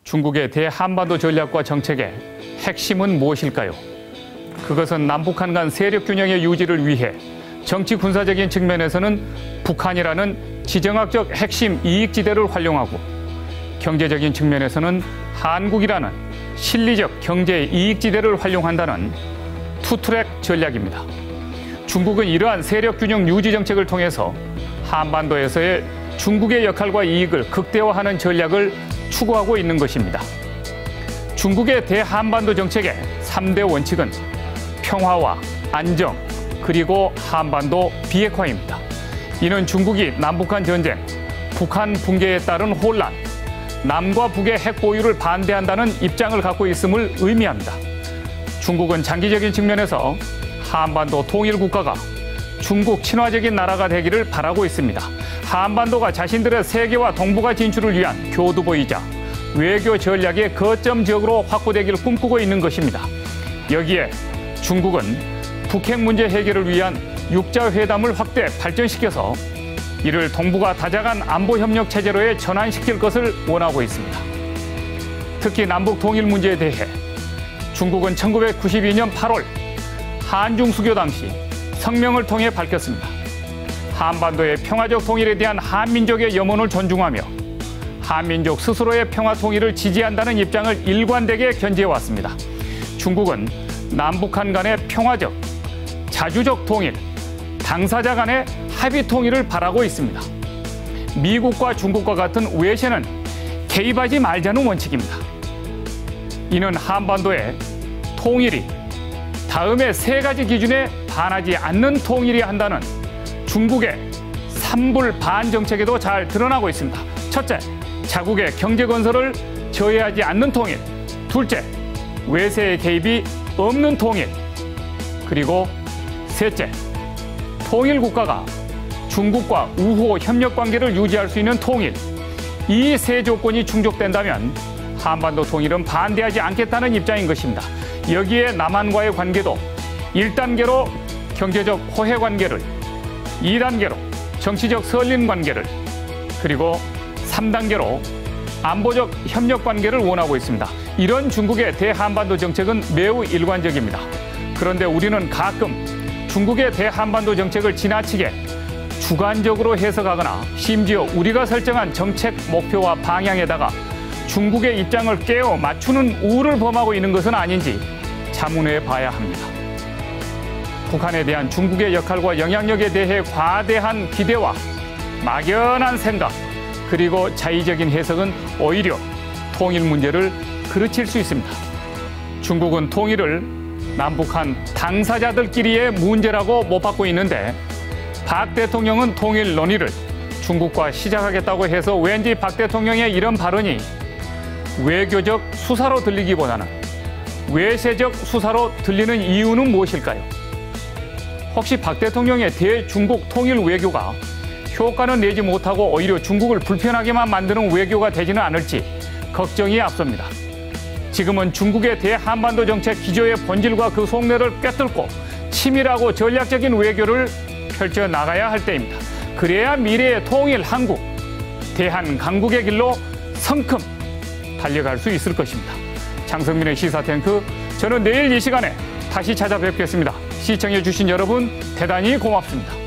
중국의 대한반도 전략과 정책의 핵심은 무엇일까요? 그것은 남북한 간 세력 균형의 유지를 위해 정치 군사적인 측면에서는 북한이라는 지정학적 핵심 이익지대를 활용하고 경제적인 측면에서는 한국이라는 실리적 경제 이익지대를 활용한다는 투트랙 전략입니다. 중국은 이러한 세력 균형 유지 정책을 통해서 한반도에서의 중국의 역할과 이익을 극대화하는 전략을 추구하고 있는 것입니다. 중국의 대한반도 정책의 3대 원칙은 평화와 안정, 그리고 한반도 비핵화입니다. 이는 중국이 남북한 전쟁, 북한 붕괴에 따른 혼란, 남과 북의 핵 보유를 반대한다는 입장을 갖고 있음을 의미합니다. 중국은 장기적인 측면에서 한반도 통일 국가가 중국 친화적인 나라가 되기를 바라고 있습니다. 한반도가 자신들의 세계화 동북아 진출을 위한 교두보이자 외교 전략의 거점 지역으로 확보되기를 꿈꾸고 있는 것입니다. 여기에 중국은 북핵 문제 해결을 위한 육자회담을 확대 발전시켜서 이를 동북아 다자간 안보협력 체제로의 전환시킬 것을 원하고 있습니다. 특히 남북 통일 문제에 대해 중국은 1992년 8월 한중 수교 당시 성명을 통해 밝혔습니다. 한반도의 평화적 통일에 대한 한민족의 염원을 존중하며 한민족 스스로의 평화 통일을 지지한다는 입장을 일관되게 견지해왔습니다. 중국은 남북한 간의 평화적, 자주적 통일, 당사자 간의 합의 통일을 바라고 있습니다. 미국과 중국과 같은 외세는 개입하지 말자는 원칙입니다. 이는 한반도의 통일이 다음의 세 가지 기준에 반하지 않는 통일이 한다는 중국의 삼불반 정책에도 잘 드러나고 있습니다. 첫째, 자국의 경제 건설을 저해하지 않는 통일. 둘째, 외세의 개입이 없는 통일. 그리고 셋째, 통일 국가가 중국과 우호 협력 관계를 유지할 수 있는 통일. 이 세 조건이 충족된다면 한반도 통일은 반대하지 않겠다는 입장인 것입니다. 여기에 남한과의 관계도 1단계로 경제적 호혜 관계를, 2단계로 정치적 설린 관계를, 그리고 3단계로 안보적 협력 관계를 원하고 있습니다. 이런 중국의 대한반도 정책은 매우 일관적입니다. 그런데 우리는 가끔 중국의 대한반도 정책을 지나치게 주관적으로 해석하거나 심지어 우리가 설정한 정책 목표와 방향에다가 중국의 입장을 깨어 맞추는 우를 범하고 있는 것은 아닌지 자문해 봐야 합니다. 북한에 대한 중국의 역할과 영향력에 대해 과대한 기대와 막연한 생각, 그리고 자의적인 해석은 오히려 통일 문제를 그르칠 수 있습니다. 중국은 통일을 남북한 당사자들끼리의 문제라고 못 받고 있는데 박 대통령은 통일 논의를 중국과 시작하겠다고 해서 왠지 박 대통령의 이런 발언이 외교적 수사로 들리기보다는 외세적 수사로 들리는 이유는 무엇일까요? 혹시 박 대통령의 대중국 통일 외교가 효과는 내지 못하고 오히려 중국을 불편하게만 만드는 외교가 되지는 않을지 걱정이 앞섭니다. 지금은 중국의 대한반도 정책 기조의 본질과 그 속내를 꿰뚫고 치밀하고 전략적인 외교를 펼쳐나가야 할 때입니다. 그래야 미래의 통일 한국, 대한강국의 길로 성큼 달려갈 수 있을 것입니다. 장성민의 시사탱크, 저는 내일 이 시간에 다시 찾아뵙겠습니다. 시청해주신 여러분 대단히 고맙습니다.